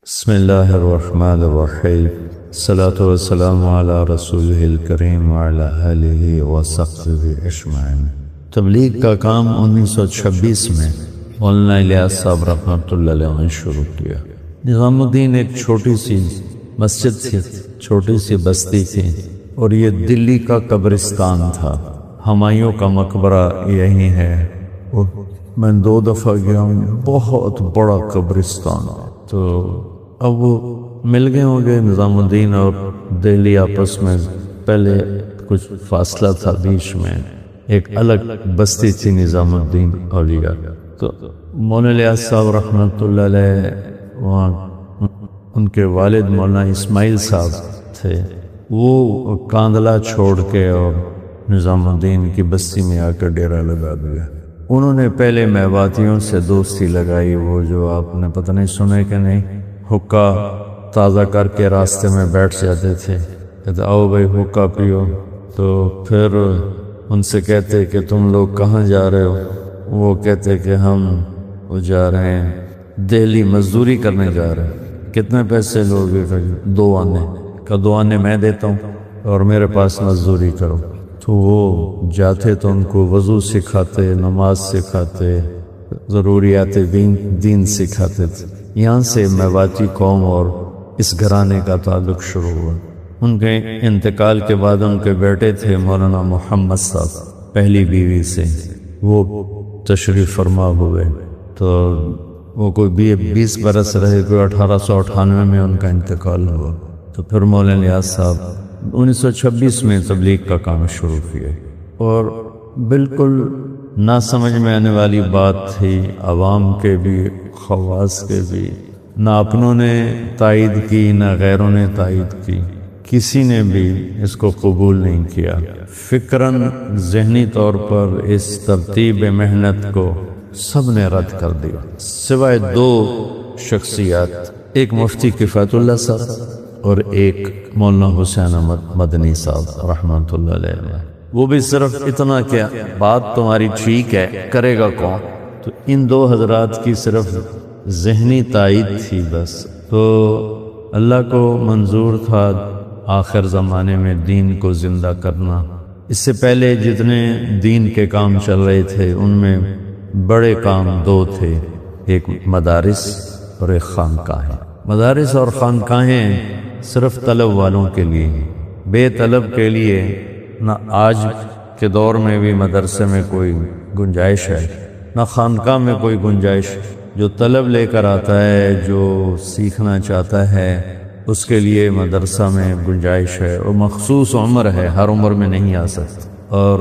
بسم اللہ الرحمن الرحیم الصلاۃ والسلام علی رسولہ الکریم وعلی آلہ وصحبہ اجمعین۔ تبلیغ کا کام 1926 میں مولانا الیاس صاحب رحمۃ اللہ علیہ نے شروع کیا۔ نظام الدین ایک چھوٹی سی مسجد تھی، چھوٹی سی بستی تھی، اور یہ دلی کا قبرستان تھا۔ ہمایوں کا مقبرہ یہی ہے، اور میں 2 دفعہ گیا ہوں، بہت بڑا قبرستان۔ تو اب وہ مل گئے ہوں گے نظام الدین اور دہلی آپس میں، پہلے کچھ فاصلہ تھا بیچ میں، ایک الگ بستی تھی نظام الدین اولیاء۔ تو مولانا الیاس صاحب رحمۃ اللہ علیہ وہاں ان کے والد مولانا اسماعیل صاحب تھے، وہ کاندلہ چھوڑ کے اور نظام الدین کی بستی میں آ کر ڈیرا لگا دیا۔ انہوں نے پہلے میواتیوں سے دوستی لگائی، وہ جو آپ نے پتہ نہیں سنے کہ نہیں، حقہ تازہ کر کے راستے میں بیٹھ جاتے تھے، کہتے آؤ بھائی حقہ پیو۔ تو پھر ان سے کہتے کہ تم لوگ کہاں جا رہے ہو؟ وہ کہتے کہ ہم جا رہے ہیں دہلی، مزدوری کرنے جا رہے ہیں۔ کتنے پیسے لوگے؟ 2 آنے کا 2 آنے میں دیتا ہوں اور میرے پاس مزدوری کرو۔ تو وہ جاتے تو ان کو وضو سکھاتے، نماز سکھاتے، ضروریات دین سکھاتے تھے۔ یہاں سے میواتی قوم اور اس گھرانے کا تعلق شروع ہوا۔ ان کے انتقال کے بعد ان کے بیٹے تھے مولانا محمد صاحب، پہلی بیوی سے، وہ تشریف فرما ہوئے۔ تو وہ کوئی 20 برس رہے، کوئی 1898 میں ان کا انتقال ہوا۔ تو پھر مولانا الیاس صاحب 1926 میں تبلیغ کا کام شروع کیا، اور بالکل نہ سمجھ میں آنے والی بات تھی، عوام کے بھی، خواص کے بھی، نہ اپنوں نے تائید کی نہ غیروں نے تائید کی، کسی نے بھی اس کو قبول نہیں کیا۔ فکراً ذہنی طور پر اس ترتیب محنت کو سب نے رد کر دیا، سوائے 2 شخصیات، ایک مفتی کفایت اللہ صاحب اور ایک مولانا حسین احمد مدنی صاحب رحمۃ اللہ علیہ۔ وہ بھی صرف اتنا کہ بات تمہاری ٹھیک ہے، کرے گا کون؟ تو ان 2 حضرات کی صرف ذہنی تائید تھی بس۔ تو اللہ کو منظور تھا آخر زمانے میں دین کو زندہ کرنا۔ اس سے پہلے جتنے دین کے کام چل رہے تھے ان میں بڑے کام 2 تھے، ایک مدارس اور ایک خانقاہیں۔ مدارس اور خانقاہیں صرف طلب والوں کے لیے، بے طلب کے لیے نہ آج کے دور میں بھی مدرسے میں کوئی گنجائش ہے، نہ خانقاہ میں کوئی گنجائش۔ جو طلب لے کر آتا ہے، جو سیکھنا چاہتا ہے، اس کے لیے مدرسہ میں گنجائش ہے، اور مخصوص عمر ہے، ہر عمر میں نہیں آ سکتا۔ اور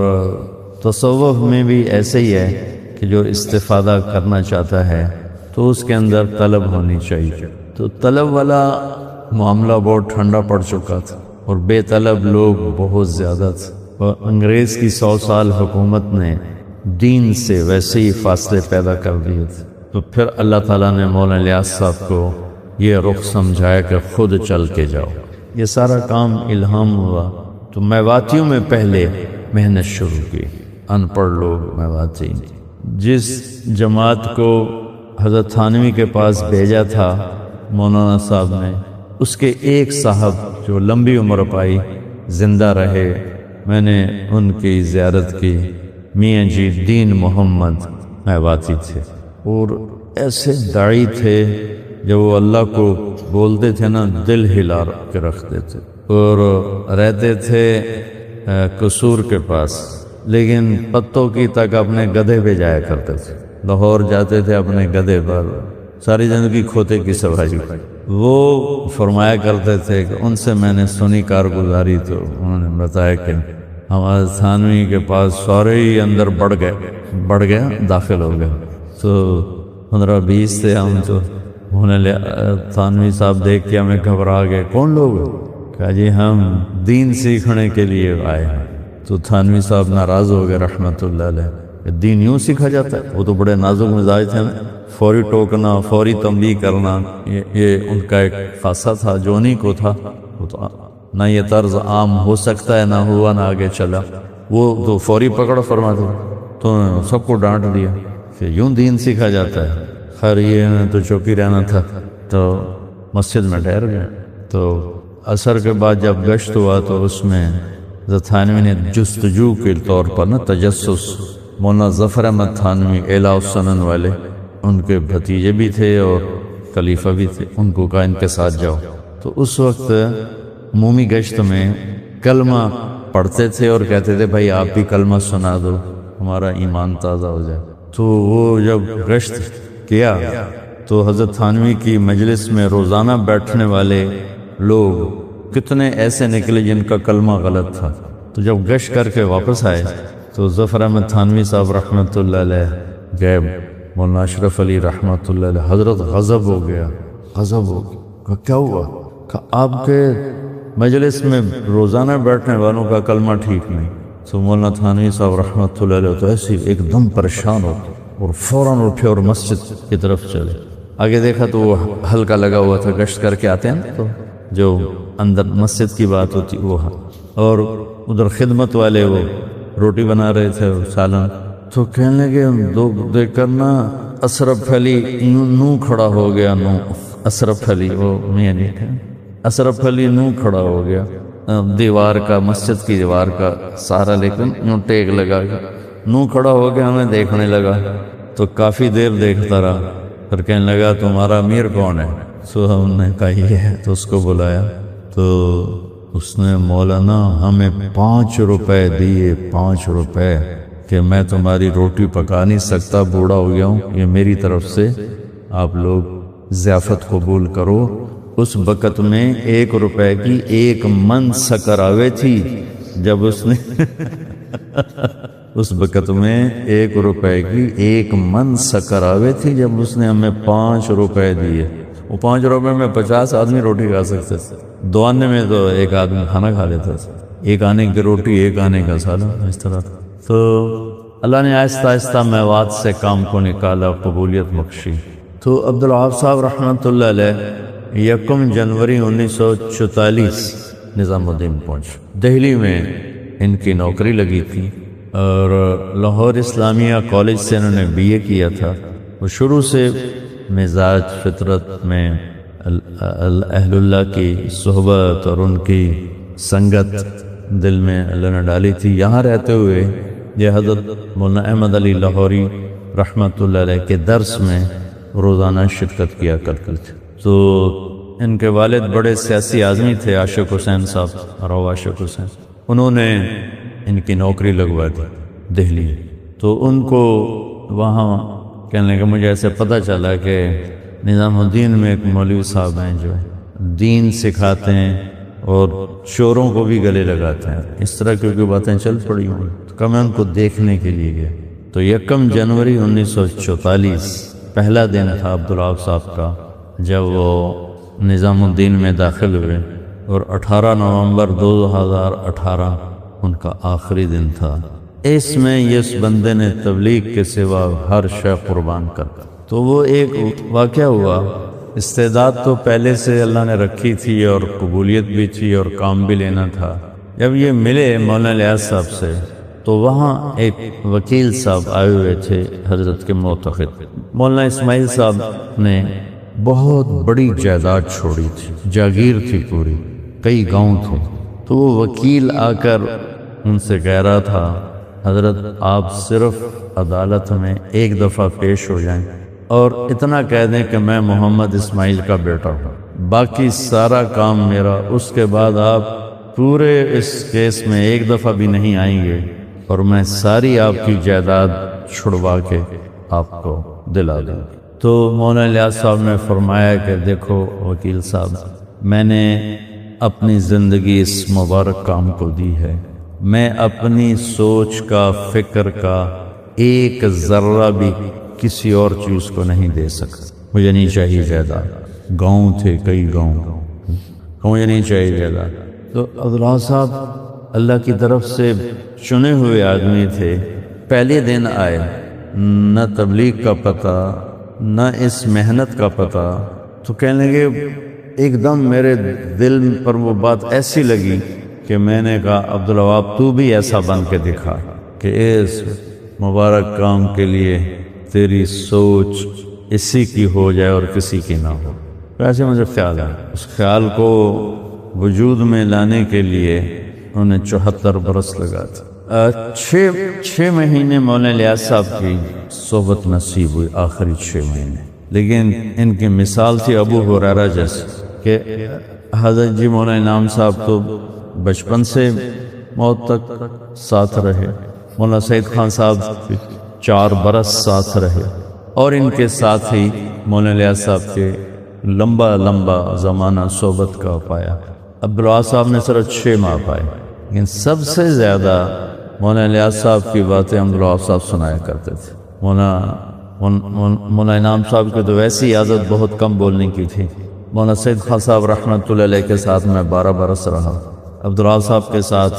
تصوف میں بھی ایسے ہی ہے کہ جو استفادہ کرنا چاہتا ہے تو اس کے اندر طلب ہونی چاہیے۔ تو طلب والا معاملہ بہت ٹھنڈا پڑ چکا تھا، اور بے طلب لوگ بہت زیادہ تھے، اور انگریز کی 100 سال حکومت نے دین سے ویسے ہی فاصلے پیدا کر دیے تھے۔ تو پھر اللہ تعالیٰ نے مولانا الیاس صاحب کو یہ رخ سمجھایا کہ خود چل کے جاؤ۔ یہ سارا کام الہام ہوا۔ تو میواتیوں میں پہلے محنت شروع کی، ان پڑھ لوگ میواتی۔ جس جماعت کو حضرت تھانوی کے پاس بھیجا تھا مولانا صاحب نے، اس کے ایک صاحب جو لمبی عمر پائی، زندہ رہے، میں نے ان کی زیارت کی، میاں جی دین محمد میواتی تھے، اور ایسے داعی تھے جب وہ اللہ کو بولتے تھے نا دل ہلا کے رکھتے تھے، اور رہتے تھے قصور کے پاس، لیکن پتوں کی تک اپنے گدھے پہ جایا کرتے تھے، لاہور جاتے تھے اپنے گدھے پر، ساری زندگی کھوتے کی سواری۔ وہ فرمایا کرتے تھے کہ ان سے میں نے سنی کارگزاری، تو انہوں نے بتایا کہ ہمارے تھانوی کے پاس سارے ہی اندر بڑھ گیا داخل ہو گئے۔ تو 15-20 تھے ہم، تو انہوں نے تھانوی صاحب دیکھ کے ہمیں گھبرا گئے، کون لوگ؟ کہا جی ہم دین سیکھنے کے لیے آئے ہیں۔ تو تھانوی صاحب ناراض ہو گئے رحمۃ اللہ علیہ، دین یوں سیکھا جاتا ہے؟ وہ تو بڑے نازک مزاج تھے نا، فوری ٹوکنا، فوری تنبیہ کرنا، یہ ان کا ایک خاصہ تھا جو انہیں کو تھا۔ وہ تو نہ یہ طرز عام ہو سکتا ہے، نہ ہوا نہ آگے چلا، وہ تو فوری پکڑ فرماتے، تو سب کو ڈانٹ دیا کہ یوں دین سیکھا جاتا ہے۔ خیر یہ تو چوکی رہنا تھا، تو مسجد میں ٹھہر گئے۔ تو عصر کے بعد جب گشت ہوا تو اس میں حضرت تھانوی نے جستجو کے طور پر تجسس، مولانا ظفر احمد تھانوی اعلیٰ السنن والے، ان کے بھتیجے بھی تھے اور خلیفہ بھی تھے، ان کو کہا ان کے ساتھ جاؤ۔ تو اس وقت عمومی گشت میں کلمہ پڑھتے تھے اور کہتے تھے بھائی آپ بھی کلمہ سنا دو، ہمارا ایمان تازہ ہو جائے۔ تو وہ جب گشت کیا تو حضرت تھانوی کی مجلس میں روزانہ بیٹھنے والے لوگ کتنے ایسے نکلے جن کا کلمہ غلط تھا۔ تو جب گشت کر کے واپس آئے تو ظفر احمد تھانوی صاحب رحمۃ اللہ علیہ گئے، مولانا اشرف علی رحمۃ اللہ علیہ، حضرت غضب ہو گیا، غضب ہو گیا۔ کہا کیا ہوا؟ کہ آپ کے مجلس میں روزانہ بیٹھنے والوں کا کلمہ ٹھیک نہیں۔ تو مولانا تھانوی صاحب رحمۃ اللہ علیہ تو ایسے ایک دم پریشان ہو اور فوراً اٹھے اور مسجد کی طرف چلے۔ آگے دیکھا تو وہ حلقہ لگا ہوا تھا، گشت کر کے آتے ہیں تو جو اندر مسجد کی بات ہوتی وہ، اور ادھر خدمت والے وہ روٹی بنا رہے تھے اور سالن۔ تو کہنے لگے دو دیکھ کر نا اشرف علی نو کھڑا ہو گیا، نو اشرف علی، وہ میں نہیں تھا، اشرف علی نو کھڑا ہو گیا دیوار کا، مسجد کی دیوار کا سہارا لیکن یوں ٹیک لگا کے نو کھڑا ہو گیا، ہمیں دیکھنے لگا۔ تو کافی دیر دیکھتا رہا، پھر کہنے لگا تمہارا امیر کون ہے؟ تو ہم نے کہا یہ ہے۔ تو اس کو بلایا تو اس نے مولانا ہمیں 5 روپے دیے، 5 روپے، کہ میں تمہاری روٹی پکا نہیں سکتا، بوڑھا ہو گیا ہوں، یہ میری طرف سے آپ لوگ ضیافت قبول کرو۔ اس وقت میں 1 روپے کی 1 من شکر آوے تھی، جب اس نے اس وقت میں 1 روپے کی 1 من شکر آوے تھی جب اس نے ہمیں 5 روپے دیے۔ وہ 5 روپے میں 50 آدمی روٹی کھا سکتے تھے، 2 آنے میں تو 1 آدمی کھانا کھا لیتا تھا، 1 آنے کی روٹی 1 آنے کا سالن، اس طرح۔ تو اللہ نے آہستہ آہستہ میوات سے کام کو نکالا، قبولیت بخشی۔ تو عبدالوہاب صاحب رحمۃ اللہ علیہ 1 جنوری 1944 نظام الدین پہنچ۔ دہلی میں ان کی نوکری لگی تھی اور لاہور اسلامیہ کالج سے انہوں نے BA کیا تھا۔ وہ شروع سے مزاج فطرت میں اہل اللہ کی صحبت اور ان کی سنگت دل میں اللہ نے ڈالی تھی۔ یہاں رہتے ہوئے یہ حضرت مولانا احمد علی لاہوری رحمۃ اللہ علیہ کے درس میں روزانہ شرکت کیا کرتے تھے۔ تو ان کے والد بڑے سیاسی آدمی تھے، عاشق حسین صاحب، راؤ عاشق حسین، انہوں نے ان کی نوکری لگوا دی دہلی۔ تو ان کو وہاں کہنے لگے مجھے ایسے پتہ چلا کہ نظام الدین میں ایک مولوی صاحب ہیں جو دین سکھاتے ہیں اور چوروں کو بھی گلے لگاتے ہیں، اس طرح کی باتیں چل پڑی ہوں۔ تو میں ان کو دیکھنے کے لیے گیا۔ تو 1 جنوری 1944 پہلا دن تھا عبدالوہاب صاحب کا جب وہ نظام الدین میں داخل ہوئے، اور 18 نومبر 2018 ان کا آخری دن تھا۔ اس میں اس بندے نے تبلیغ کے سوا ہر شے قربان کر۔ تو وہ ایک واقعہ ہوا، استعداد تو پہلے سے اللہ نے رکھی تھی اور قبولیت بھی تھی اور کام بھی لینا تھا۔ جب یہ ملے مولانا الیاس صاحب سے تو وہاں ایک وکیل صاحب آئے ہوئے تھے حضرت کے معتقد۔ مولانا اسماعیل صاحب نے بہت بڑی جائیداد چھوڑی تھی، جاگیر تھی پوری، کئی گاؤں تھے۔ تو وہ وکیل آ کر ان سے کہہ رہا تھا حضرت آپ صرف عدالت میں 1 دفعہ پیش ہو جائیں اور اتنا کہہ دیں کہ میں محمد اسماعیل کا بیٹا ہوں، باقی سارا کام میرا، اس کے بعد آپ پورے اس کیس میں 1 دفعہ بھی نہیں آئیں گے اور میں ساری آپ کی جائیداد چھڑوا کے آپ کو دلا دوں۔ تو مولانا الیاس صاحب نے فرمایا کہ دیکھو وکیل صاحب، میں نے اپنی زندگی اس مبارک کام کو دی ہے، میں اپنی سوچ کا، فکر کا 1 ذرہ بھی کسی اور چیز کو نہیں دے سکتا۔ مجھے نہیں چاہیے جائیداد، گاؤں تھے کئی گاؤں، مجھے نہیں چاہیے جائیداد۔ تو عبدالوہاب صاحب اللہ کی طرف سے چنے ہوئے آدمی تھے، پہلے دن آئے، نہ تبلیغ کا پتہ نہ اس محنت کا پتہ۔ تو کہنے لگے ایک دم میرے دل پر وہ بات ایسی لگی کہ میں نے کہا عبدالوہاب تو بھی ایسا بن کے دکھا کہ اس مبارک کام کے لیے تیری سوچ اسی کی ہو جائے اور کسی کی نہ ہو۔ ویسے مجھے خیال ہے اس خیال کو وجود میں لانے کے لیے انہیں 74 برس لگا تھا۔ 6 مہینے مولانا الیاس صاحب کی صحبت نصیب ہوئی، آخری 6 مہینے، لیکن ان کی مثال تھی ابو ہریرہ جیسے کہ حضرت جی مولانا انعام صاحب تو بچپن سے موت تک ساتھ رہے، مولانا سعید خان صاحب 4 برس ساتھ رہے، اور ان کے ساتھ ہی مولانا الیاس صاحب کے لمبا زمانہ صحبت کا پایا۔ عبدالوہاب صاحب نے صرف 6 ماہ پائے، لیکن سب سے زیادہ مولانا الیاس صاحب کی باتیں عبدالوہاب صاحب سنایا کرتے تھے۔ مولانا انعام صاحب کی تو ویسی عادت بہت کم بولنے کی تھی۔ مولانا سعید خان صاحب رحمۃ اللہ علیہ کے ساتھ میں 12 برس رہا، عبدالوہاب صاحب کے ساتھ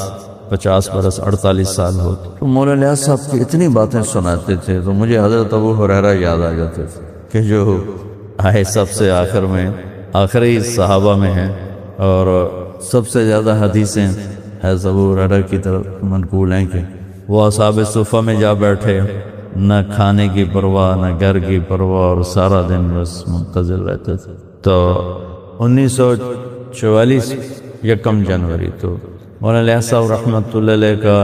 50 برس، 48 سال ہو، تو مولانا الیاس صاحب کی اتنی باتیں سناتے تھے تو مجھے حضرت ابو ہریرہ یاد آ جاتے تھے کہ جو آئے سب سے آخر میں، آخری صحابہ میں ہیں، اور سب سے زیادہ حدیثیں حضرت ابو ہریرہ کی طرف منقول ہیں کہ وہ اصحاب صفہ میں جا بیٹھے، نہ کھانے کی پرواہ نہ گھر کی پرواہ، اور سارا دن بس منتظر رہتے تھے۔ تو 1944 یکم جنوری تو مولانا الیاس صاحب رحمۃ اللہ علیہ کا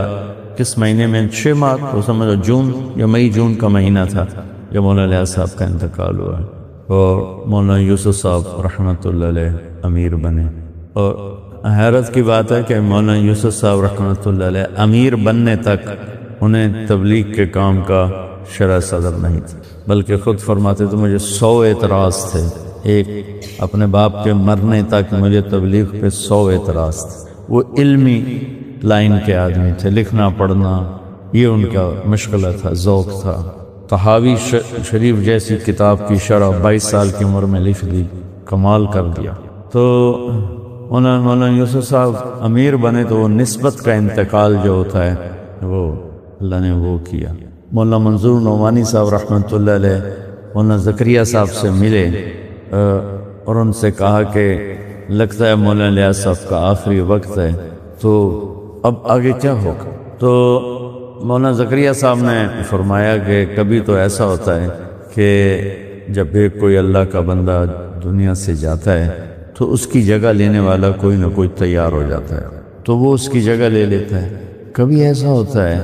کس مہینے میں 6 ماہ تو سمجھو جون یا مئی جون کا مہینہ تھا جب مولانا الیاس صاحب کا انتقال ہوا، اور مولانا یوسف صاحب رحمۃ اللہ علیہ امیر بنے۔ اور حیرت کی بات ہے کہ مولانا یوسف صاحب رحمۃ اللہ علیہ امیر بننے تک انہیں تبلیغ کے کام کا شرح صدر نہیں تھا، بلکہ خود فرماتے تو مجھے 100 اعتراض تھے، ایک اپنے باپ کے مرنے تک مجھے تبلیغ پہ 100 اعتراض تھے۔ وہ علمی لائن کے آدمی تھے، لکھنا پڑھنا یہ ان کا مشغلہ تھا، ذوق تھا۔ طحاوی شریف جیسی کتاب کی شرح 22 سال کی عمر میں لکھ دی، کمال کر دیا۔ تو مولانا یوسف صاحب امیر بنے تو وہ نسبت کا انتقال جو ہوتا ہے وہ اللہ نے وہ کیا۔ مولانا منظور نعمانی صاحب رحمۃ اللہ علیہ مولانا زکریا صاحب سے ملے اور ان سے کہا کہ لگتا ہے مولانا الیاس صاحب کا آخری وقت ہے، تو اب آگے کیا ہوگا؟ تو مولانا زکریا صاحب نے فرمایا کہ کبھی تو ایسا ہوتا ہے کہ جب بھی کوئی اللہ کا بندہ دنیا سے جاتا ہے تو اس کی جگہ لینے والا کوئی نہ کوئی تیار ہو جاتا ہے، تو وہ اس کی جگہ لے لیتا ہے۔ کبھی ایسا ہوتا ہے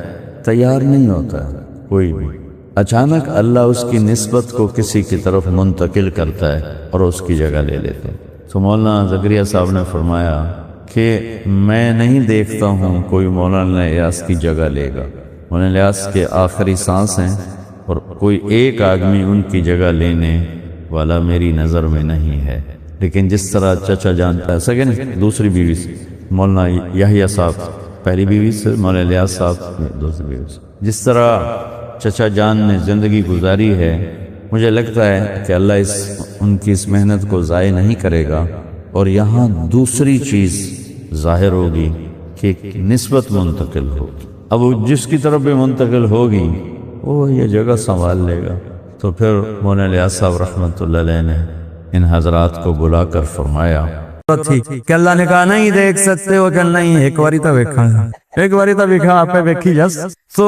تیار نہیں ہوتا ہے کوئی بھی، اچانک اللہ اس کی نسبت کو کسی کی طرف منتقل کرتا ہے اور اس کی جگہ لے لیتا ہے۔ تو مولانا زکریا صاحب نے فرمایا کہ میں نہیں دیکھتا ہوں کوئی مولانا الیاس کی جگہ لے گا، مولانا الیاس کے آخری سانس ہیں، اور کوئی ایک آدمی ان کی جگہ لینے والا میری نظر میں نہیں ہے۔ لیکن جس طرح چچا جان سکن دوسری بیوی سے مولانا یحییٰ صاحب پہلی بیوی سے، مولانا الیاس صاحب دوسری بیوی سے، جس طرح چچا جان نے زندگی گزاری ہے، مجھے لگتا ہے کہ اللہ ان کی اس محنت کو ضائع نہیں کرے گا، اور یہاں دوسری چیز ظاہر ہوگی کہ نسبت منتقل ہوگی۔ اب جس کی طرف بھی منتقل ہوگی وہ یہ جگہ سنبھال لے گا۔ تو پھر مولانا الیاس صاحب رحمۃ اللہ علیہ نے ان حضرات کو بلا کر فرمایا کہ اللہ نے کہا نہیں دیکھ سکتے ہو کہ نہیں، ایک باری تو ویکھا آپ پہ ویکھی جس۔ تو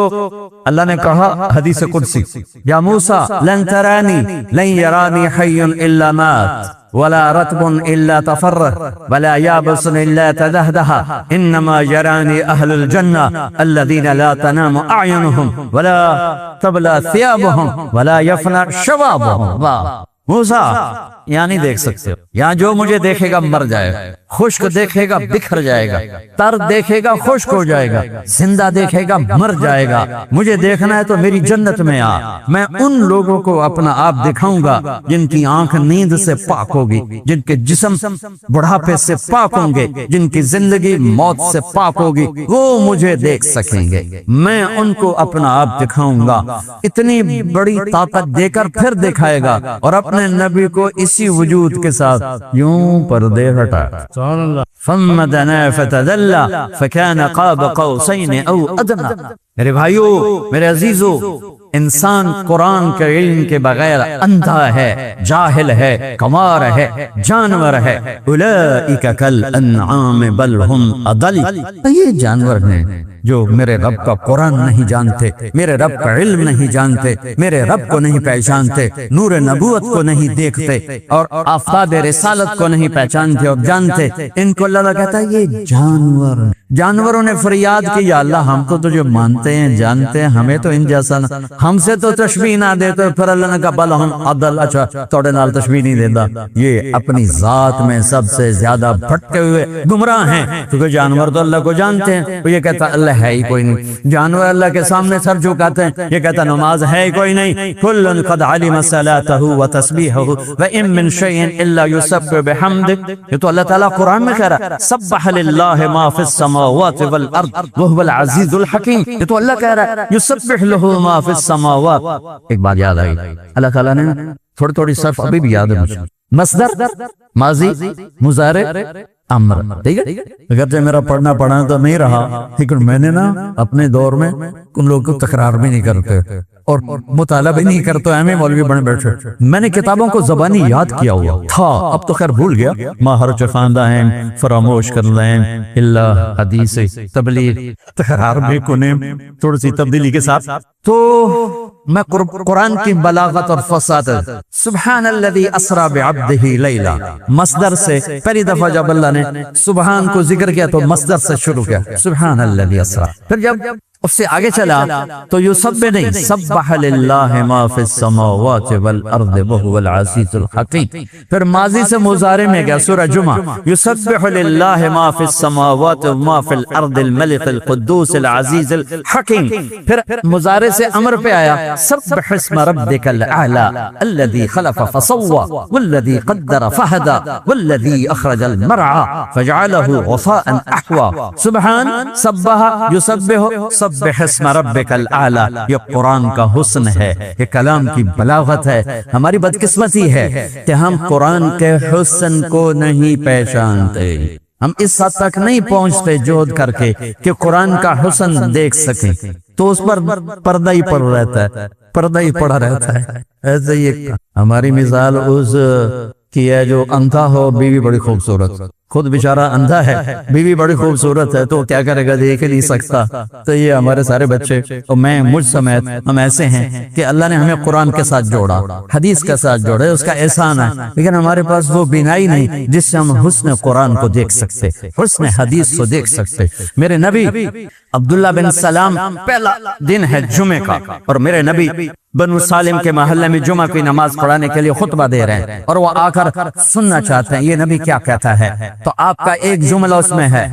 اللہ نے کہا حدیث قدسی، یا موسیٰ لن ترانی لن یرانی حی الا مات ولا رطب الا تفرح ولا یابس الا تدہدہ انما یرانی اہل الجنہ الذین لا تنام اعینہم ولا تبلا ثیابہم ولا یفنى شبابہم۔ موسیٰ یہاں نہیں دیکھ سکتے، یہاں جو مجھے دیکھے گا مر جائے گا، خشک دیکھے گا بکھر جائے گا، تر دیکھے گا خشک ہو جائے گا، زندہ دیکھے گا مر جائے گا۔ مجھے دیکھنا ہے تو میری جنت میں آ، میں ان لوگوں کو اپنا آپ دکھاؤں گا جن کی آنکھ نیند سے پاک ہوگی، جن کے جسم بڑھاپے سے پاک ہوں گے، جن کی زندگی موت سے پاک ہوگی، وہ مجھے دیکھ سکیں گے، میں ان کو اپنا آپ دکھاؤں گا۔ اتنی بڑی طاقت دے کر پھر دکھائے گا، اور اپنے نبی کو اسی وجود کے ساتھ یوں پردے ہٹا۔ ثم دنا فتدلى فكان قاب قوسين او ادنى میرے بھائیوں، میرے عزیزوں، انسان قرآن کے علم کے بغیر اندھا ہے، جاہل ہے، کمار ہے، جانور ہے۔ اولئک کالانعام بل ہم اضل، یہ جانور ہیں جو میرے رب کا قرآن نہیں جانتے، میرے رب کا علم نہیں جانتے، میرے رب کو نہیں پہچانتے، نور نبوت کو نہیں دیکھتے، اور آفتاب رسالت کو نہیں پہچانتے اور جانتے۔ ان کو اللہ کہتا ہے یہ جانور۔ جانوروں نے فریاد کی، یا اللہ ہم کو تو جو مانتے ہیں جانتے ہیں، ہمیں تو ان جیسا نہ، ہم سے تو تشبیہ نہ دے۔ تو پھر اللہ نے کہا بل ہم اضل، اچھا توڑے نال تشبیہ نہیں دیتا، یہ اپنی ذات میں سب سے زیادہ بھٹکے ہوئے گمراہ ہیں، کیونکہ جانور تو اللہ کو جانتے ہیں۔ یہ کہتا اللہ ہے ہی کوئی نہیں، جانور اللہ کے سامنے سر جھکاتے ہیں، یہ کہتا نماز ہے ہی کوئی نہیں۔ کل قد علم صلاته وتسبیحه وان من شیء الا یسبح بحمده، یہ تو اللہ تعالیٰ قرآن میں کہہ رہا ہے سبح للہ ما فی السماوات والارض وهو العزیز الحکیم، یہ تو اللہ کہہ رہا ہے یسبح له ما فی السماوات۔ ایک بات یاد آئی، اللہ تعالیٰ نے تھوڑی تھوڑی صرف ابھی بھی یاد ہے مجھے، مصدر، ماضی، مضارع، امر، ٹھیک ہے؟ اگرچہ میرا پڑھنا پڑھنا تو نہیں رہا، لیکن میں نے نا اپنے دور میں ان لوگوں کو تکرار بھی نہیں کرتے اور مطالعہ بھی نہیں کرتے، ہمیں مولوی بنے بیٹھے، میں نے کتابوں کو زبانی یاد کیا ہوا تھا، اب تو خیر بھول گیا، ما حرج خواندہ ہیں فراموش کر لیں اللہ حدیث تبلیغ تکرار میں کنے تھوڑی سی تبدیلی کے ساتھ۔ تو میں قرآن کی بلاغت اور فصاحت، سبحان الذی اسرا بعبدہ لیلا، مصدر سے پہلی دفعہ جب اللہ نے سبحان کو ذکر کیا تو مصدر سے شروع کیا، سبحان الذی اسرا، پھر جب اس سے آگے چلا تو یسبح نہیں، سبح للہ ما فی السماوات والارض وهو العزیز الحکیم، پھر ماضی سے مضارع میں گیا سورہ جمعہ، یسبح للہ ما فی السماوات وما فی الارض الملک القدوس العزیز الحکیم، پھر مضارع سے امر پہ آیا سبح اسم ربک الاعلی الذی خلق فسوى والذی قدر فہدى والذی اخرج المرعى فجعله غثاء احوى، سبحان، سبح، یسبح، سبح اسم ربک الاعلی، یہ قرآن کا حسن ہے، یہ کلام کی بلاغت ہے۔ ہماری بدقسمتی ہے کہ ہم قرآن کے حسن کو نہیں پہچانتے، ہم اس حد تک نہیں پہنچتے جہد کر کے کہ قرآن کا حسن دیکھ سکیں، تو اس پر پردہ ہی پڑ رہتا ہے، پردہ ہی پڑا رہتا ہے۔ ایسے ہی ہماری مثال اس کی ہے جو اندھا ہو، بیوی بڑی خوبصورت، خود بیچارہ اندھا ہے، بیوی بڑی خوبصورت ہے، تو کیا کرے گا، دیکھ نہیں سکتا۔ تو یہ ہمارے سارے بچے اور میں مجھ سمیت ہم ایسے ہیں کہ اللہ نے ہمیں قرآن کے ساتھ جوڑا، حدیث کے ساتھ جوڑا، اس کا احسان ہے، لیکن ہمارے پاس وہ بینائی نہیں جس سے ہم حسن قرآن کو دیکھ سکتے، حسن حدیث کو دیکھ سکتے۔ میرے نبی عبداللہ بن سلام، پہلا دن ہے جمعے کا، اور میرے نبی بنو سالم کے محلے میں جمعہ کی نماز پڑھانے کے لیے خطبہ دے رہے ہیں، اور وہ آ کر سننا چاہتے ہیں یہ نبی کیا کہتا ہے۔ تو آپ کا ایک جملہ اس میں ہے،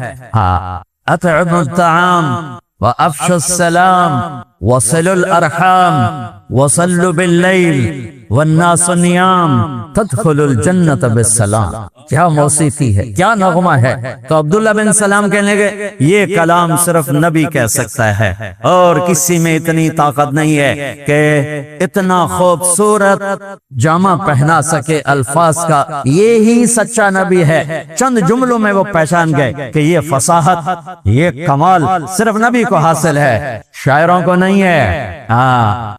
اطعموا الطعام وافشوا السلام وصلوا الارحام وصلوا باللیل والناس نیام تدخلوا الجنت بالسلام۔ کیا موسیقی ہے، کیا نغمہ ہے۔ تو عبداللہ بن سلام کہنے لگے یہ کلام صرف نبی کہہ سکتا ہے، اور کسی میں اتنی طاقت نہیں ہے کہ اتنا خوبصورت جامہ پہنا سکے الفاظ کا، یہی سچا نبی ہے۔ چند جملوں میں وہ پہچان گئے کہ یہ فصاحت، یہ کمال صرف نبی کو حاصل ہے، شاعروں کو نہیں ہے۔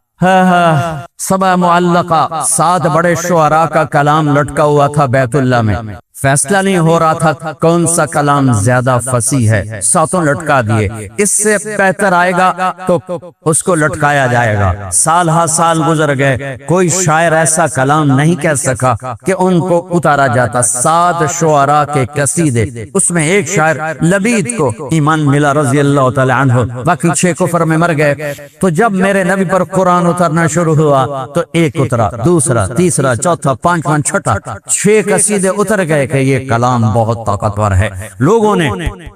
سبع معلقہ، 7 بڑے شعراء کا کلام لٹکا ہوا تھا بیت اللہ میں، فیصلہ نہیں ہو رہا تھا کون سا کلام زیادہ فصیح ہے، 7 لٹکا دیے، اس سے بہتر آئے گا تو اس کو لٹکایا جائے گا۔ سال ہا سال گزر گئے، کوئی شاعر ایسا کلام نہیں کہہ سکا کہ ان کو اتارا جاتا۔ 7 شعراء کے قصیدے، اس میں ایک شاعر لبید کو ایمان ملا رضی اللہ تعالی عنہ، باقی 6 کفر میں مر گئے۔ تو جب میرے نبی پر قرآن اترنا شروع ہوا تو ایک اترا، دوسرا، تیسرا، چوتھا، 5واں، 6ٹھا، 6 قصیدے اتر گئے کہ یہ کلام بہت طاقتور ہے۔ لوگوں نے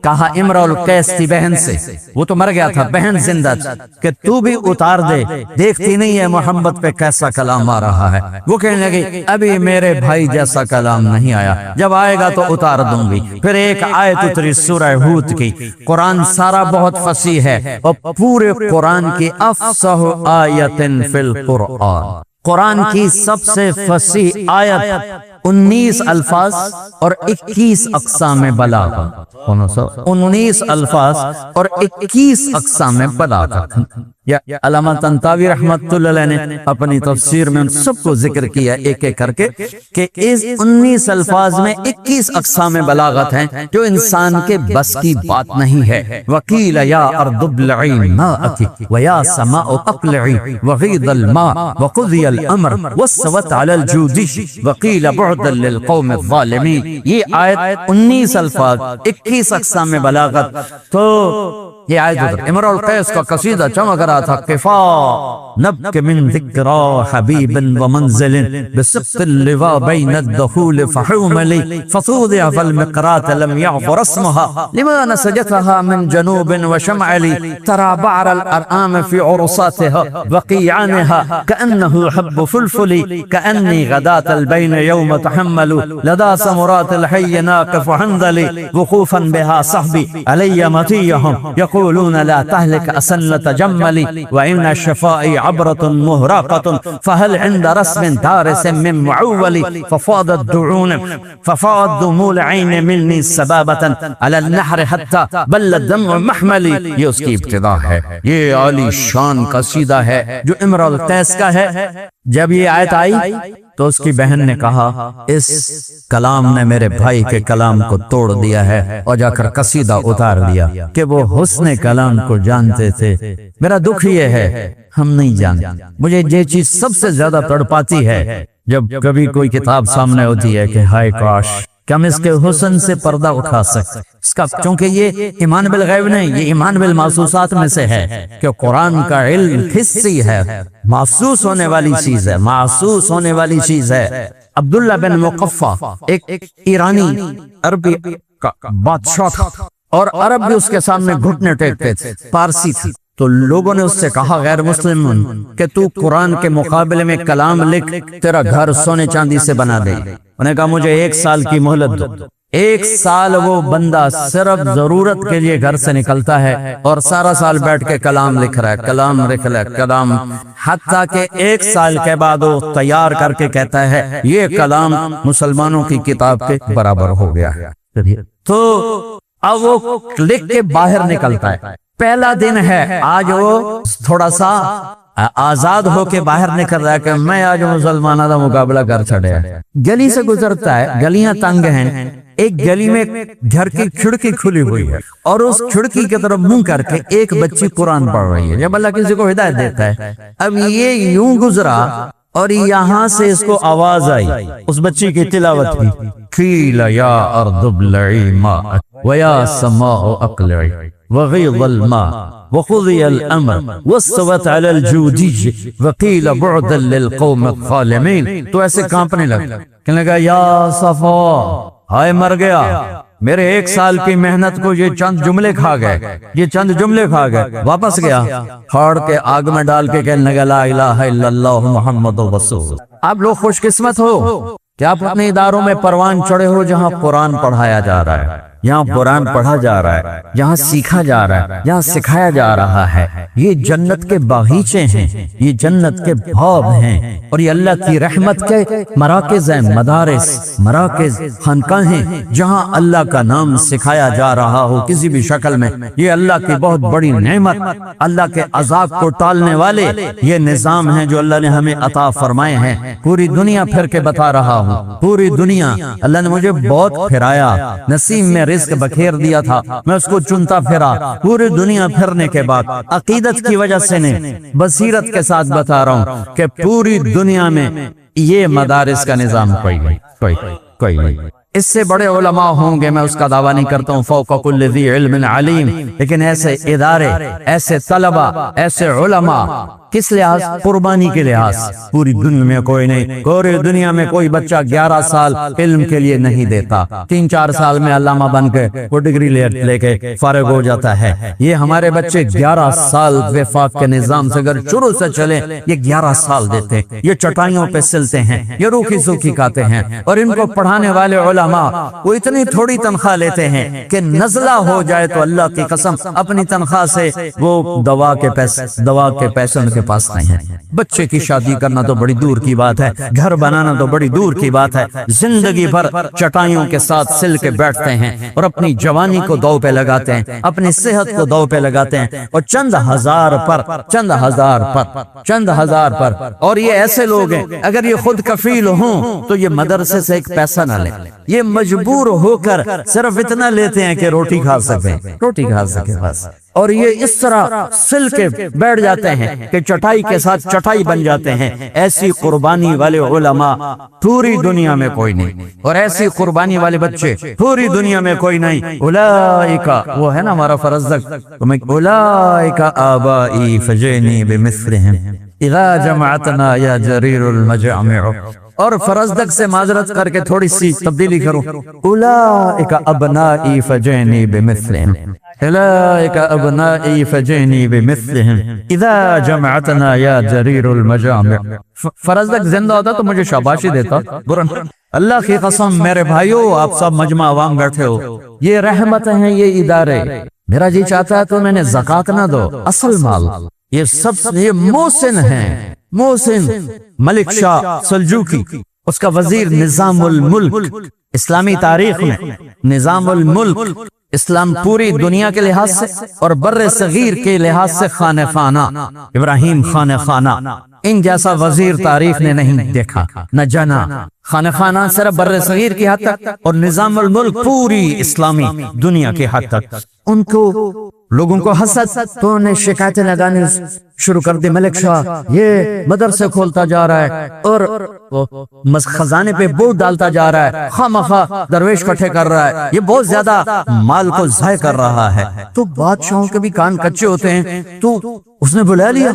کہا امرؤ القیس کی بہن سے، وہ تو مر گیا تھا، بہن زندہ تھی، کہ تو بھی اتار دے، دیکھتی نہیں ہے محمد پہ کیسا کلام آ رہا ہے۔ وہ کہنے لگے ابھی میرے بھائی جیسا کلام نہیں آیا، جب آئے گا تو اتار دوں گی۔ پھر ایک آیت اتری سورہ ہود کی۔ قرآن سارا بہت فصیح ہے، اور پورے قرآن کی افصح آیت فی القرآن، قرآن کی سب سے فصیح آیت 19 الفاظ اور 21 اقسام بلاغت، 19 الفاظ اور 21 اقسام بلاغت. یا علامہ طنطاوی رحمت اللہ علیہ نے اپنی تفسیر میں ان سب کو ذکر کیا ایک ایک کر کے کہ اس 19 الفاظ میں 21 اقسام بلاغت ہیں جو انسان کے بس کی بات نہیں ہے. وقیل یا ارض ابلعی ماءک ویا سماء اقلعی وغیض الماء وقضی الامر واستوت علی الجودی وقیل بعدا للقوم الظالمین. یہ آیت 19 الفاظ 21 اقسام بلاغت. تو یہ آیت امرؤ القیس کا قصیدہ چمک رہا تھا. قفا نبک من ذکرى حبیب ومنزل بسقط اللواء بین الدخول فحوملی فطوضع فالمقرات لم يعبر اسمها لما نسجتها من جنوب وشمعلی ترى بعر الارآم في عرصاتها وقيعانها كأنه حب فلفل كأني غداة البين يوم تحمل لدى سمرات الحي ناقف حنظلي وقوفا بها صحبي علي مطيهم يقولون لا تهلك أسن تجملي وإن الشفاء عبرة مهراقة فهل عند رسم دارس من معول ففاضت دموع العين مني سبابة على النحر حتى بل الدمع محملي. یہ اس کی ابتدا ہے. یہ عالی شان قصیدہ ہے جو امرؤ القیس کا ہے. جب یہ آیت آئی تو اس کی بہن نے کہا اس کلام نے میرے بھائی کے کلام کو توڑ دیا ہے، اور جا کر قصیدہ اتار دیا کہ وہ حسن کلام کو جانتے تھے. میرا دکھ یہ ہے ہم نہیں جانتے. مجھے یہ چیز سب سے زیادہ تڑپاتی ہے جب کبھی کوئی کتاب سامنے ہوتی ہے کہ ہائے کاش کہ ہم اس کے حسن سے پردہ اٹھا سکتے اس کا، کیونکہ یہ ایمان بالغیب نہیں، یہ ایمان بالمحسوسات میں سے ہے کہ قرآن کا علم حسی ہے، محسوس ہونے والی چیز ہے، محسوس ہونے والی چیز ہے. عبداللہ بن مقفع ایک ایرانی عربی کا بادشاہ تھا، اور عرب بھی اس کے سامنے گھٹنے ٹیکتے تھے، پارسی تھی. تو لوگوں نے اس سے کہا غیر مسلم کہ تو قرآن کے مقابلے میں کلام لکھ، تیرا گھر سونے چاندی سے بنا دے. انہوں نے کہا مجھے 1 سال کی مہلت دو. 1 سال وہ بندہ صرف ضرورت کے لیے گھر سے نکلتا ہے اور سارا سال بیٹھ کے کلام لکھ رہا ہے، کلام لکھ رہا ہے، کلام، حتیٰ کہ 1 سال کے بعد وہ تیار کر کے کہتا ہے یہ کلام مسلمانوں کی کتاب کے برابر ہو گیا ہے. تو اب وہ لکھ کے باہر نکلتا ہے. پہلا دن ہے آج، وہ تھوڑا سا آزاد ہو کے باہر نکل رہا ہے کہ میں آج مسلمانوں کا مقابلہ کر چھڑیا. گلی سے گزرتا ہے، گلیاں تنگ ہیں. ایک گلی میں گھر کی کھڑکی کھلی ہوئی ہے اور اس کھڑکی کی طرف منہ کر کے ایک بچی قرآن پڑھ رہی ہے. جب اللہ کسی کو ہدایت دیتا ہے، اب یہ یوں گزرا اور یہاں سے اس کو آواز آئی، اس بچی کی تلاوت کی. قیل یا ارض ابلعی ماءک ویا سماء اقلعی وغیض الماء وقضی الامر واستوت علی الجودی وقیل بعدا للقوم الظالمین. تو ایسے کانپنے لگا، کہنے لگا یا صفا، ہائے مر گیا، میرے 1 سال کی محنت کو یہ چند جملے کھا گئے، یہ چند جملے کھا گئے. واپس گیا، پھاڑ کے آگ میں ڈال کے کہنے لگا لا الہ الا اللہ محمد رسول. آپ لوگ خوش قسمت ہو کہ آپ اپنے اداروں میں پروان چڑھے ہو جہاں قرآن پڑھایا جا رہا ہے، یہاں قرآن پڑھا جا رہا ہے، یہاں سیکھا جا رہا ہے، یہاں سکھایا جا رہا ہے. یہ جنت کے باغیچے ہیں، یہ جنت کے بھاؤ ہیں، اور یہ اللہ کی رحمت کے مراکز ہیں، مدارس، مراکز، خانقاہیں جہاں اللہ کا نام سکھایا جا رہا ہو کسی بھی شکل میں. یہ اللہ کی بہت بڑی نعمت، اللہ کے عذاب کو ٹالنے والے یہ نظام ہیں جو اللہ نے ہمیں عطا فرمائے ہیں. پوری دنیا پھر کے بتا رہا ہوں، پوری دنیا اللہ نے مجھے بہت پھرایا، نصیب میں رزق بکھیر دیا تھا، میں اس کو چنتا پھرا. پوری دنیا پھرنے کے بعد عقیدت کی وجہ سے نہیں، بصیرت کے ساتھ بتا رہا ہوں کہ پوری دنیا میں یہ مدارس کا نظام کوئی نہیں. اس سے بڑے علماء ہوں گے، میں اس کا دعویٰ نہیں کرتا ہوں، فوق کل ذی علم علیم، لیکن ایسے ادارے، ایسے طلبہ، ایسے علماء کس لحاظ؟ قربانی کے لحاظ. پوری دنیا میں کوئی نہیں، پوری دنیا میں کوئی بچہ 11 سال علم کے لیے نہیں دیتا، 3-4 سال میں علامہ بن کے وہ ڈگری لے کے فارغ ہو جاتا ہے. یہ ہمارے بچے 11 سال وفاق کے نظام سے اگر شروع سے چلے، یہ 11 سال دیتے ہیں. یہ چٹائیوں پہ سلتے ہیں، یہ روکھی سوکھی کھاتے ہیں، اور ان کو پڑھانے والے علماء علماء وہ اتنی تھوڑی تنخواہ لیتے ہیں کہ نزلہ ہو جائے تو اللہ کی قسم اپنی تنخواہ سے وہ دوا کے پیسے ان کے پاس نہیں ہیں. بچے کی شادی کرنا تو بڑی دور کی بات ہے، گھر بنانا تو بڑی دور کی بات ہے. زندگی بھر چٹائیوں کے ساتھ سل کے بیٹھتے ہیں اور اپنی جوانی کو دو پہ لگاتے ہیں، اپنی صحت کو دو پہ لگاتے ہیں، اور چند ہزار پر. اور یہ ایسے لوگ ہیں اگر یہ خود کفیل ہوں تو یہ مدرسے سے ایک پیسہ نہ لیں، یہ مجبور ہو کر صرف اتنا لیتے ہیں کہ روٹی کھا سکیں بس. اور یہ اس طرح سل کے بیٹھ جاتے ہیں کہ چٹائی کے ساتھ چٹائی بن جاتے ہیں. ایسی قربانی والے علماء پوری دنیا میں کوئی نہیں، اور ایسی قربانی والے بچے پوری دنیا میں کوئی نہیں. اولئک، وہ ہے نا ہمارا فرزدق، اولئک آبائی فجئنی بمثلہم اذا جمعتنا یا جریر المجامع. اور فرزدق سے معذرت کر کے تھوڑی سی تبدیلی کروں، اولئک ابنائی فجئنی بمثلہم، اولئک ابنائی فجئنی بمثلہم اذا جمعتنا یا جریر المجامع. فرزدق زندہ ہوتا تو مجھے شاباشی دیتا. اللہ کی قسم میرے بھائیو، آپ سب مجمع عوام بیٹھے ہو، یہ رحمت ہیں یہ ادارے. میرا جی چاہتا ہے تو میں نے زکوٰۃ نہ دو، اصل مال یہ سب یہ محسن ہیں. محسن ملک شاہ سلجوقی، اس کا وزیر نظام الملک. اسلامی تاریخ میں نظام الملک اسلام پوری دنیا کے لحاظ سے اور بر صغیر کے لحاظ سے خانہ خانہ، ابراہیم خانہ خانہ، ان جیسا وزیر تاریخ نے نہیں دیکھا نہ جنا. خانہ خانہ صرف بر صغیر کی حد تک اور نظام الملک پوری اسلامی دنیا کی حد تک. ان کو لوگوں کو حسد تو انہیں شکایتیں لگانے شروع کر دی، ملک شاہ یہ مدرسے کھولتا جا رہا ہے اور خزانے پہ بوجھ ڈالتا جا رہا ہے، خواہ درویش کٹھے کر رہا ہے، یہ بہت زیادہ مال کو ضائع کر رہا ہے. تو بادشاہوں کے بھی کان کچے ہوتے ہیں، تو اس نے بلا لیا،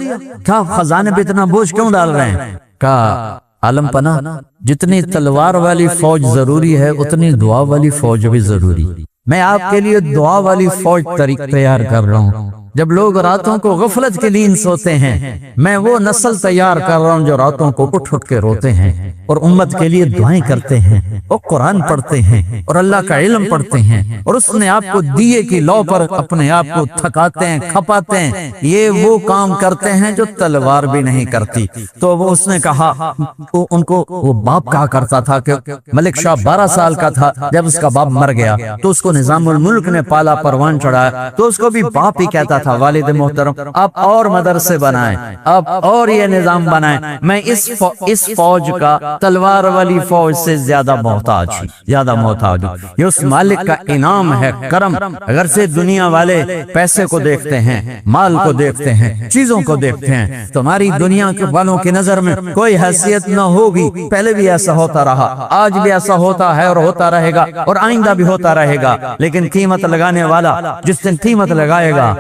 کیا خزانے پہ اتنا بوجھ کیوں ڈال رہے ہیں؟ کہا عالم پناہ، جتنی تلوار والی فوج ضروری ہے اتنی دعا والی فوج بھی ضروری. میں آپ کے لیے دعا والی فوج تیار کر رہا ہوں. جب لوگ راتوں کو غفلت کے نیند سوتے ہیں، میں وہ نسل تیار کر رہا ہوں جو راتوں کو اٹھ کے روتے ہیں اور امت کے لیے دعائیں کرتے ہیں اور قرآن پڑھتے ہیں اور اللہ کا علم پڑھتے ہیں، اور اس نے آپ کو دیے کی لو پر اپنے آپ کو تھکاتے ہیں، کھپاتے ہیں. یہ وہ کام کرتے ہیں جو تلوار بھی نہیں کرتی. تو وہ اس نے کہا، ان کو وہ باپ کہا کرتا تھا کہ ملک شاہ 12 سال کا تھا جب اس کا باپ مر گیا، تو اس کو نظام الملک نے پالا پروان چڑھایا، تو اس کو بھی باپ ہی کہتا تھا، والد محترم آپ اور مدرسے بنائیں، آپ اور یہ نظام بنائیں. میں اس فوج کا تلوار والی فوج سے زیادہ محتاج ہوں. یہ اس مالک کا انعام ہے، کرم. اگر سے دنیا والے پیسے کو دیکھتے ہیں، مال کو دیکھتے ہیں، چیزوں کو دیکھتے ہیں، تمہاری دنیا کے والوں کی نظر میں کوئی حیثیت نہ ہوگی. پہلے بھی ایسا ہوتا رہا، آج بھی ایسا ہوتا ہے اور ہوتا رہے گا اور آئندہ بھی ہوتا رہے گا. لیکن قیمت لگانے والا جس دن قیمت لگائے گا،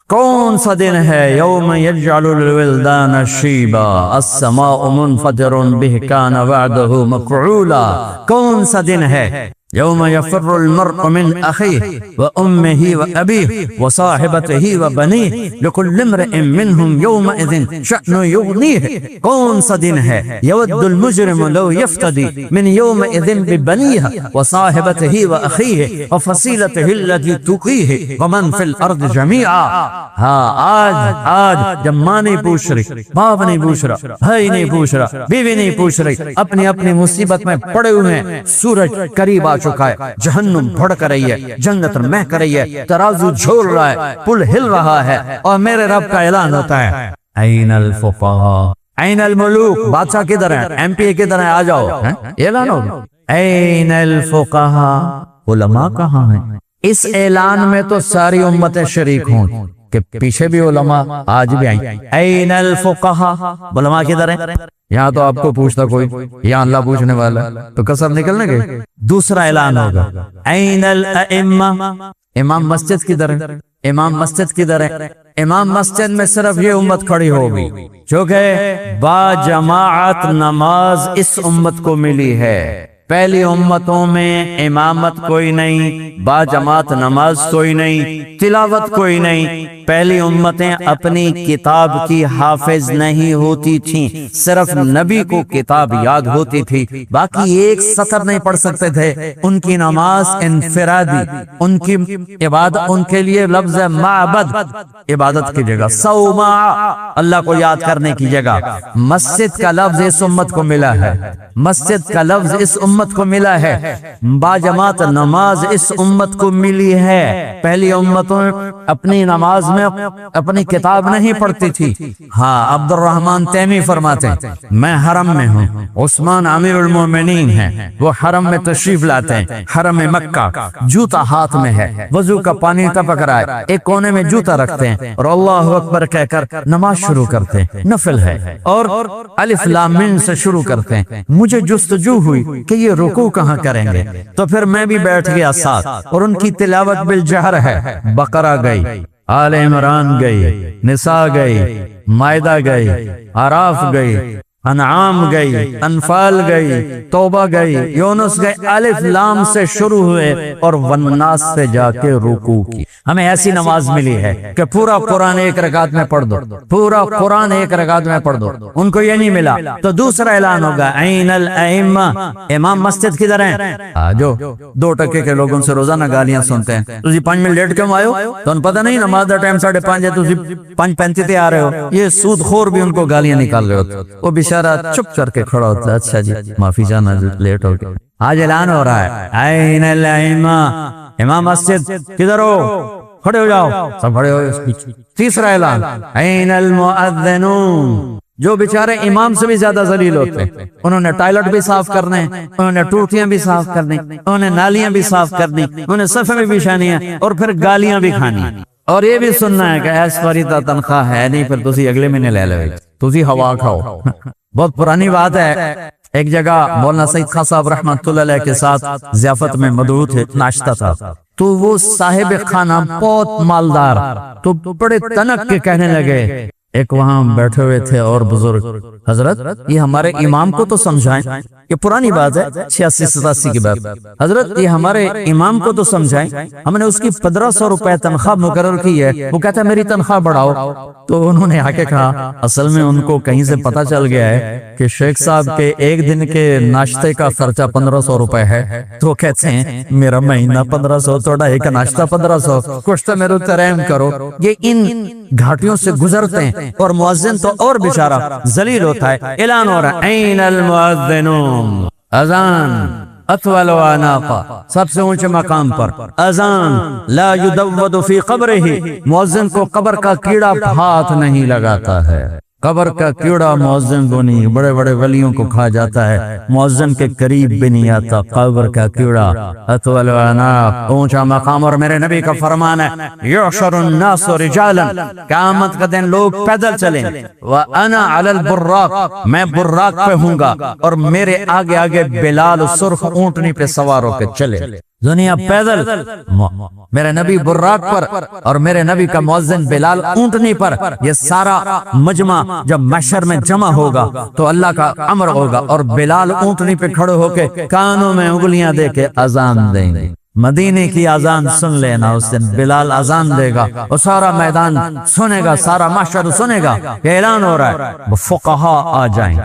کون سا دن ہے؟ یوم یجعل الولدان شیبا السماء منفطر به كان وعده مفعولا. کون سا دن ہے؟ یوم یفر المرء من اخیہ وامہ وابیہ وصاحبتہ وبنیہ لکل امرئ منہم یومئذ شأن یغنیہ. کون سا دن ہے؟ یود المجرم لو یفتدی من یومئذ ببنیہ وصاحبتہ واخیہ وفصیلتہ التي تقیہ ومن فی الارض جمیعا. آج جب ماں نہیں پوچھ رہی، باپ نہیں پوچھ رہا، بھائی نہیں پوچھ رہا، بیوی نہیں پوچھ رہی، اپنی اپنی مصیبت میں پڑے ہوئے ہیں. سورج قریب آ چکا ہے، جہنم بھڑک رہی ہے، جنت مہک رہی ہے، ترازو جھول رہا ہے، پل ہل رہا ہے، اور میرے رب کا اعلان ہوتا ہے، این الفقہاء این الملوک. بادشاہ کدھر ہیں؟ ایم پی کدھر ہیں؟ آ جاؤ. اعلان ہوگا، این الفقہاء، علماء کہاں ہیں؟ اس اعلان میں تو ساری امتیں شریک ہوں کہ پیچھے بھی علماء آج بھی آئیں. این الفقہاء، علماء کدھر ہیں؟ یہاں تو آپ کو پوچھتا کوئی، یہاں اللہ پوچھنے والا تو کسر نکلنے گئے. دوسرا اعلان ہوگا، این الائمہ، امام مسجد کدھر ہے؟ امام مسجد کدھر ہے؟ امام مسجد میں صرف یہ امت کھڑی ہوگی جو کہ با جماعت نماز اس امت کو ملی ہے. پہلی امتوں میں امامت کوئی نہیں، با جماعت نماز کوئی نہیں، تلاوت کوئی نہیں۔ پہلی امتیں اپنی کتاب کی حافظ نہیں ہوتی تھیں، صرف نبی کو کتاب یاد ہوتی تھی، باقی ایک سطر نہیں پڑھ سکتے تھے۔ ان کی نماز انفرادی، ان کی عبادت، ان کے لیے لفظ معبد عبادت کی جگہ، صومع اللہ کو یاد کرنے کی جگہ۔ مسجد کا لفظ اس امت کو ملا ہے، مسجد کا لفظ اس امت کو ملا ہے، باجماعت نماز اس امت کو ملی ہے۔ پہلی امتوں اپنی نماز میں اپنی کتاب نہیں پڑھتی تھی۔ ہاں، عبد الرحمن تیمی فرماتے ہیں میں حرم میں ہوں، عثمان امیر المومنین ہیں، وہ حرم میں تشریف لاتے ہیں، حرم مکہ، جوتا ہاتھ میں ہے، وضو کا پانی ٹپک رہا ہے، ایک کونے میں جوتا رکھتے ہیں اور اللہ اکبر کہہ کر نماز شروع کرتے ہیں، نفل ہے، اور الف لام میم سے شروع کرتے ہیں۔ مجھے جستجو ہوئی کہ یہ رکوع کہاں کریں گے، تو پھر میں بھی بیٹھ گیا ساتھ، اور ان کی تلاوت بالجہر ہے۔ بقرہ گئی، آل عمران گئی، نساء گئی، مائدہ گئی، اعراف گئی، انعام گئی، انفال گئی، توبہ گئی، یونس گئی، الف لام سے شروع ہوئے اور والناس سے جا کے رکوع کی۔ ہمیں ایسی نماز ملی ہے کہ پورا قرآن ایک رکعت میں پڑھ دو، پورا قرآن ایک رکعت میں پڑھ دو۔ ان کو یہ نہیں ملا تو دوسرا اعلان ہوگا عین الائمہ، امام مسجد کدھر ہیں؟ جو 2% کے لوگوں سے روزانہ گالیاں سنتے ہیں، تسی 5 منٹ لیٹ کیوں آئے ہو؟ تو ان پتہ نہیں نماز دا ٹائم 5:30 ہے، تسی 5:35 تے آ رہے ہو۔ یہ سود خور بھی ان کو گالیاں نکال رہے ہوتے، وہ بیچارہ چپ کر کے کھڑا ہوتا ہے، اچھا جی معافی چاہنا، لیٹ ہو گیا۔ آج اعلان ہو رہا ہے عین الائمہ، امام مسجد کدھر ہو؟ کھڑے ہو جاؤ، سب کھڑے ہو۔ تیسرا اعلان عین المؤذنون، جو بیچارے امام سے بھی زیادہ ذلیل ہوتے ہیں، انہوں نے ٹائلٹ بھی صاف کرنے، انہوں نے ٹوٹیاں بھی صاف کرنی، انہوں نے نالیاں بھی صاف کرنی، انہوں نے صفیں بھی بچھانی ہیں، اور پھر گالیاں بھی کھانی، اور یہ بھی سننا ہے کہ ایس فری تا تنخواہ ہے نہیں، پھر تسی اگلے مہینے لے لو، تسی ہوا کھاؤ۔ بہت پرانی بات ہے، ایک جگہ مولانا سعید خان صاحب رحمۃ اللہ علیہ کے ساتھ ضیافت میں مدعو تھے، ناشتہ تھا، تو وہ صاحب کھانا بہت مالدار، تو بڑے تنک کے کہنے لگے، ایک وہاں بیٹھے ہوئے تھے اور بزرگ، حضرت یہ ہمارے امام کو تو سمجھائیں، یہ پرانی بات ہے 86-87 کی بات، حضرت یہ ہمارے امام کو تو سمجھائیں، ہم نے اس کی 1500 روپے تنخواہ مقرر کی ہے، وہ کہتا ہے میری تنخواہ بڑھاؤ۔ تو انہوں نے آ کے کہا اصل میں ان کو کہیں سے پتا چل گیا ہے کہ شیخ صاحب کے ایک دن کے ناشتے کا خرچہ 1500 روپے ہے، تو کہتے ہیں میرا مہینہ 1500، تھوڑا ایک ناشتہ 1500، کچھ تو میرے ترحم کرو۔ یہ ان گھاٹیوں سے گزرتے ہیں، اور مؤذن تو اور بیچارہ ذلیل ہوتا ہے۔ اعلان ہو رہا ہے عین المؤذنون، اذان اطول عناقہ، سب سے اونچے مقام پر اذان، لا یدود فی قبرہ، مؤذن کو قبر کا کیڑا ہاتھ نہیں لگاتا ہے، قبر کا کیڑا مؤذن کو نہیں، بڑے بڑے ولیوں کو کھا جاتا ہے، مؤذن کے قریب بھی نہیں آتا قبر کا کیڑا۔ اطول عناق، اونچا مقام، اور میرے نبی کا فرمان ہے یحشر الناس رجالا، قیامت کا دن لوگ پیدل چلیں، وانا علی البراق، میں براق پہ ہوں گا، اور میرے آگے آگے بلال سرخ اونٹنی پہ سوار ہو کے چلے، دنیا پیدل، میرے نبی براق پر اور میرے نبی کا مؤذن بلال اونٹنی پر۔ یہ سارا مجمع جب محشر میں جمع ہوگا تو اللہ کا امر ہوگا، اور بلال اونٹنی پہ کھڑے ہو کے کانوں میں انگلیاں دے کے اذان دیں گے۔ مدینے کی اذان سن لینا، اس دن بلال اذان دے گا اور سارا میدان سنے گا، سارا محشر سنے گا۔ یہ اعلان ہو رہا ہے فقہا آ جائیں،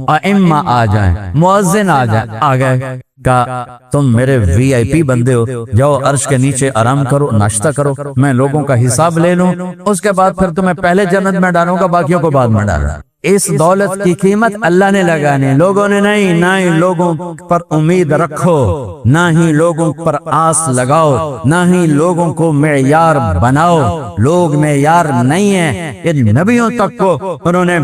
ائمہ آ جائیں، مؤذن آ جائیں، آ گئے کہ تم میرے وی آئی پی بندے ہو، جاؤ عرش کے نیچے آرام کرو، ناشتہ کرو، میں لوگوں کا حساب لے لوں، اس کے بعد پھر تمہیں پہلے جنت میں ڈالوں گا، باقیوں کو بعد میں ڈالوں۔ اس دولت کی قیمت اللہ نے لگانی، لوگوں نے نہیں۔ نہ ہی لوگوں پر امید رکھو، نہ ہی لوگوں پر آس لگاؤ، نہ ہی لوگوں کو معیار بناؤ، لوگ معیار نہیں ہیں۔ ان نبیوں تک کو انہوں نے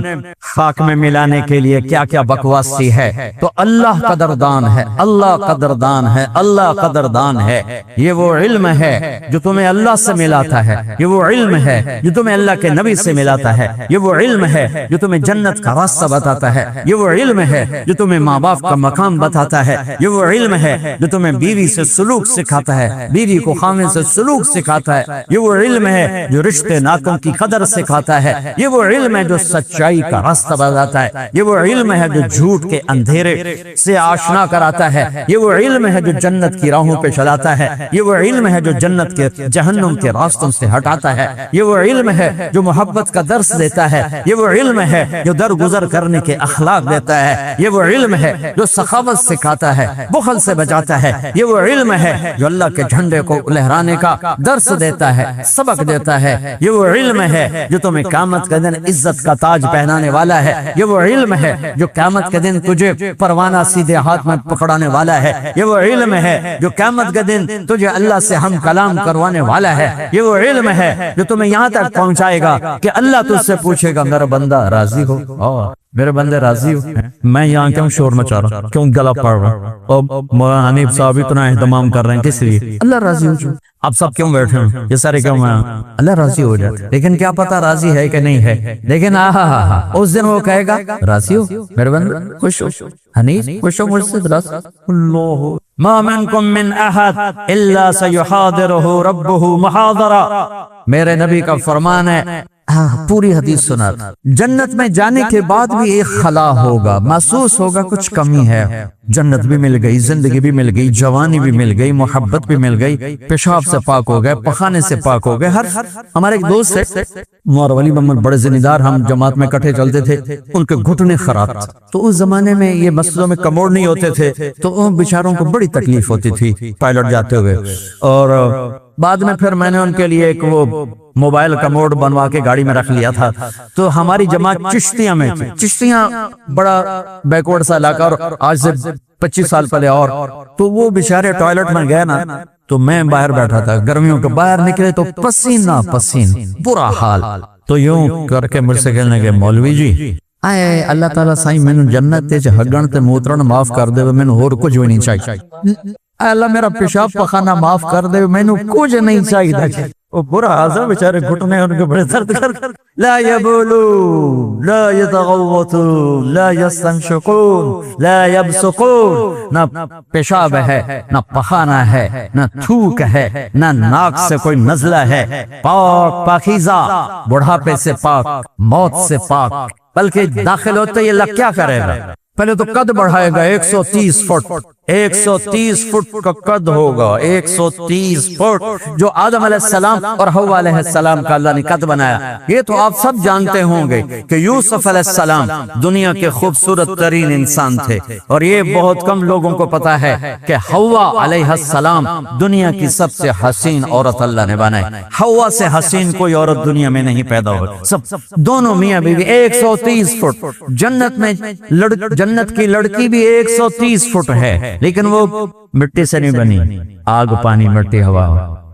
خاک میں ملانے کے لیے کیا کیا بکواس کی ہے۔ تو اللہ قدردان ہے، اللہ قدردان ہے، اللہ قدردان ہے۔ یہ وہ علم ہے جو تمہیں اللہ سے ملاتا ہے، یہ وہ علم ہے جو تمہیں اللہ کے نبی سے ملاتا ہے، یہ وہ علم ہے جو تمہیں جنت کا راستہ بتاتا ہے، یہ وہ علم ہے جو تمہیں ماں باپ کا مقام بتاتا ہے، یہ وہ علم ہے جو تمہیں بیوی سے سلوک سکھاتا ہے، بیوی کو خاوند سے سلوک سکھاتا ہے، یہ وہ علم ہے جو رشتے ناطوں کی قدر سکھاتا ہے، یہ وہ علم ہے جو سچائی کا راستہ بتاتا ہے، یہ وہ علم ہے جو جھوٹ کے اندھیرے سے آشنا کراتا ہے، یہ وہ علم ہے جو جنت کی راہوں پہ چلاتا ہے، یہ وہ علم ہے جو جنت کے جہنم کے راستوں سے ہٹاتا ہے، یہ وہ علم ہے جو محبت کا درس دیتا ہے، یہ وہ علم ہے جو درگزر کرنے کے اخلاق دیتا ہے، یہ وہ علم ہے جو سخاوت سکھاتا ہے، بخل سے بچاتا ہے، یہ وہ علم ہے جو اللہ کے جھنڈے کو لہرانے کا درس دیتا ہے، سبق دیتا ہے، یہ وہ علم ہے جو تمہیں قیامت کے دن عزت کا تاج پہنانے والا ہے، یہ وہ علم ہے جو قیامت کے دن تجھے پروانہ سیدھے ہاتھ میں پکڑانے والا ہے، یہ وہ علم ہے جو قیامت کے دن تجھے اللہ سے ہم کلام کروانے والا ہے، یہ وہ علم ہے جو تمہیں یہاں تک پہنچائے گا کہ اللہ تجھ سے پوچھے گا میرا بندہ راضی ہو، میرے بندے راضی ہو، میں یہاں کیوں شور مچا رہا ہوں، کیوں گلا پڑ رہا ہوں، اور مولانا حنیف صاحب اتنا اہتمام کر رہے ہیں کس لیے؟ اللہ راضی ہو جو آپ سب کیوں بیٹھے ہیں، یہ سارے کیوں ہیں؟ اللہ راضی ہو جائے، لیکن کیا پتا راضی ہے کہ نہیں ہے، لیکن اس دن وہ کہے گا راضی ہو میرے بندے، خوش ہو حنیف، خوش ہو مجھ سے راضی اللہ ما منکم من احد الا سیحاضرہ ربہ محاضرہ، میرے نبی کا فرمان ہے، پوری حدیث سنا، جنت میں جانے کے بعد بھی ایک خلا ہوگا، محسوس ہوگا کچھ کمی ہے، جنت بھی مل گئی، زندگی بھی مل گئی، جوانی بھی مل گئی، محبت بھی مل گئی، پیشاب سے پاک ہو گئے، پخانے سے پاک ہو گئے، ہمارے ایک دوست ہے مولانا ولی محمد بڑے ذمہ، ہم جماعت میں کٹھے چلتے تھے، ان کے گھٹنے خراب تھے، تو اس زمانے میں یہ مسجدوں میں کموڈ نہیں ہوتے تھے، تو ان بیچاروں کو بڑی تکلیف ہوتی تھی پائلٹ جاتے ہوئے، اور بعد میں پھر میں نے ان کے لیے ایک وہ موبائل کموڈ بنوا کے گاڑی میں رکھ لیا تھا، تو ہماری جماعت چشتیاں میں تھی، چشتیاں بڑا بیکورڈ سا علاقہ، اور آج سے 25 سال پہلے، اور تو وہ بیچارے ٹوائلٹ میں گئے نا، تو میں باہر بیٹھا تھا، گرمیوں کے باہر نکلے تو پسینہ پسین، برا حال، تو یوں کر کے مجھ سے کہنے کے مولوی جی آئے اللہ تعالیٰ سائیں میں نے جنت تے ہگن تے موترن معاف کر دے، میں نے اور کچھ بھی نہیں چاہیے، اے اللہ میرا پیشاب پخانا معاف کر دے، میں نے کچھ نہیں چاہیے، وہ برا حاضر بیچارے گھٹنے ان کے بڑے درد کر، لا یبولون لا یتغوطون لا یستنشقون لا یبسقون، نہ پیشاب ہے، نہ پخانا ہے، نہ تھوک ہے، نہ ناک سے کوئی نزلہ ہے، پاک پاکیزہ، بڑھاپے سے پاک، موت سے پاک، بلکہ داخل ہوتے یہ اللہ کیا کرے گا، پہلے تو قد بڑھائے گا 130 فٹ، 130 فٹ کا قد ہوگا، 130 فٹ، جو آدم علیہ السلام اور حوا علیہ السلام کا اللہ نے قد بنایا۔ یہ تو آپ سب جانتے ہوں گے کہ یوسف علیہ السلام دنیا کے خوبصورت ترین انسان تھے، اور یہ بہت کم لوگوں کو پتا ہے کہ حوا علیہ السلام دنیا کی سب سے حسین عورت اللہ نے بنائی، حوا سے حسین کوئی عورت دنیا میں نہیں پیدا ہوئی، سب دونوں میاں بیوی 130 فٹ، جنت کی لڑکی بھی 130 فٹ ہے، لیکن وہ مٹی سے نہیں بنی، آگ پانی مٹی ہوا،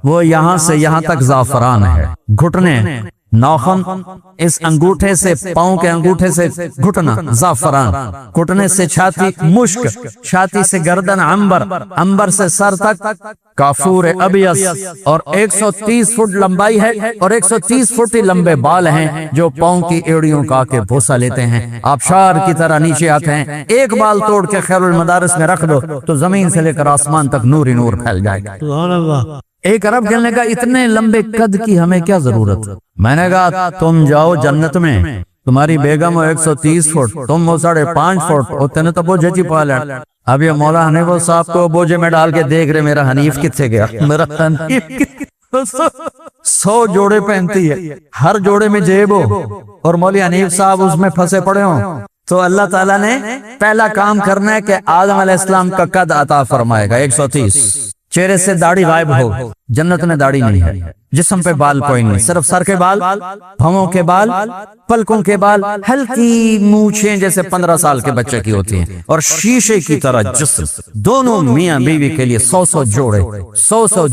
وہ یہاں سے یہاں تک زعفران ہے، گھٹنے ناخن، اس انگوٹھے سے پاؤں کے انگوٹھے سے گھٹنا زعفران، گھٹنے سے چھاتی مشک، چھاتی سے گردن عنبر، عنبر سے سر تک کافور ابیض، اور 130 فٹ لمبائی ہے، اور 130 فٹ ہی لمبے بال ہیں جو پاؤں کی ایڑیوں کا کے بھوسا لیتے ہیں، آبشار کی طرح نیچے آتے ہیں، ایک بال توڑ کے خیر المدارس میں رکھ دو تو زمین سے لے کر آسمان تک نور ہی نور پھیل جائے گا۔ سبحان اللہ۔ ایک عرب کہنے کا اتنے لمبے قد کی ہمیں کیا ضرورت؟ میں نے کہا تم جاؤ جنت میں، تمہاری بیگم ہو 130 فٹ، تم ہو 5.5 فٹ، اور تینے تو بوجھے چی پالا۔ اب یہ مولا حنیف صاحب کو بوجھے میں ڈال کے دیکھ رہے میرا حنیف کتنے گیا، میرا حنیف 100 جوڑے پہنتی ہے، ہر جوڑے میں جیب ہو، اور مولا حنیف صاحب اس میں پھنسے پڑے ہوں، تو اللہ تعالیٰ نے پہلا کام کرنا ہے کہ آدم علیہ السلام کا قد عطا فرمائے گا 130، چہرے سے داڑھی غائب ہو، جنت میں داڑھی نہیں ہے، جسم پہ بال کوئی نہیں، صرف سر کے بال، بھووں کے بال، پلکوں کے بال، ہلکی مونچھیں جیسے 15 سال کے بچے کی ہوتی ہیں، اور شیشے کی طرح جسم، دونوں میاں بیوی کے لیے 100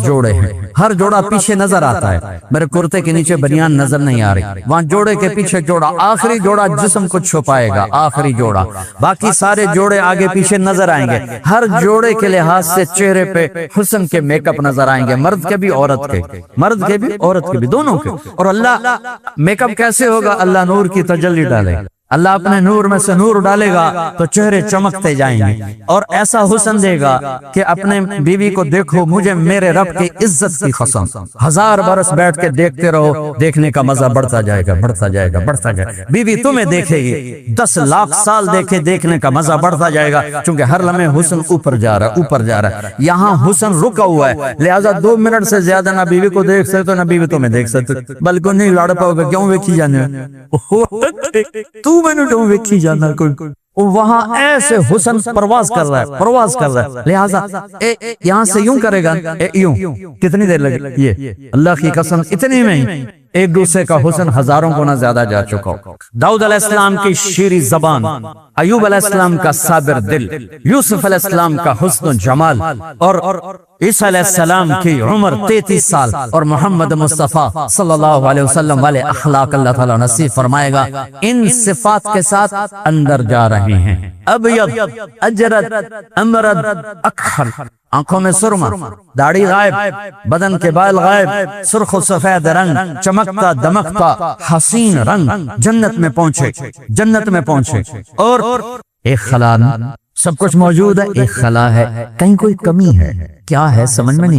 جوڑے ہیں، ہر جوڑا پیچھے نظر آتا ہے، میرے کرتے کے نیچے بنیان نظر نہیں آ رہی، وہاں جوڑے کے پیچھے جوڑا، آخری جوڑا جسم کو چھپائے گا، آخری جوڑا، باقی سارے جوڑے آگے پیچھے نظر آئیں گے، ہر جوڑے کے لحاظ سے چہرے پہ حسن کے میک اپ نظر آئیں گے، مرد کے بھی عورت کے، مرد کے بھی عورت کے بھی، دونوں کے، اور اللہ میک اپ کیسے ہوگا؟ اللہ نور کی تجلی ڈالے، اللہ اپنے نور میں سے نور ڈالے گا تو چہرے چمکتے جائیں گے، اور ایسا حسن دے گا کہ اپنے بیوی کو دیکھو، مجھے میرے رب کی عزت کی قسم 1000 برس بیٹھ کے دیکھتے رہو، دیکھنے کا مزہ بڑھتا جائے گا، بڑھتا جائے گا، بڑھتا جائے گا۔ بیوی تمہیں دیکھے گی، 10 لاکھ سال دیکھے، دیکھنے کا مزہ بڑھتا جائے گا، چونکہ ہر لمحے حسن اوپر جا رہا ہے، اوپر جا رہا ہے۔ یہاں حسن رکا ہوا ہے، لہٰذا 2 منٹ سے زیادہ نہ بیوی کو دیکھ سکتے نہ بیوی تمہیں دیکھ سکتے، بلکہ نہیں لڑ پاؤ گے، کیوں ویکھی جانے تو میں نے کیوں ویکھی جانا، کوئی وہاں ایسے حسن پرواز کر رہا ہے، پرواز کر رہا ہے، لہٰذا یہاں سے یوں کرے گا، یوں کتنی دیر لگے، یہ اللہ کی قسم اتنی میں ہی ایک دوسرے کا حسن ہزاروں گنا زیادہ جا چکا ہو۔ داؤد علیہ السلام کی شیریں زبان، ایوب علیہ السلام کا صابر دل، یوسف علیہ السلام کا حسن و جمال، اور عیسیٰ علیہ السلام کی عمر 33 سال، اور محمد مصطفیٰ صلی اللہ علیہ وسلم والے اخلاق اللہ تعالیٰ نصیب فرمائے گا۔ ان صفات کے ساتھ اندر جا رہے ہیں، ابیض اجرد امرد اکحل، آنکھوں میں سرما، داڑھی غائب، بدن کے بال غائب، سرخ و سفید رنگ، چمکتا دمکتا حسین رنگ، جنت میں پہنچے، جنت میں پہنچے۔ اور ایک خلا، سب کچھ موجود ہے، ایک خلا ہے، کہیں کوئی کمی ہے، کیا ہے سمجھ میں نہیں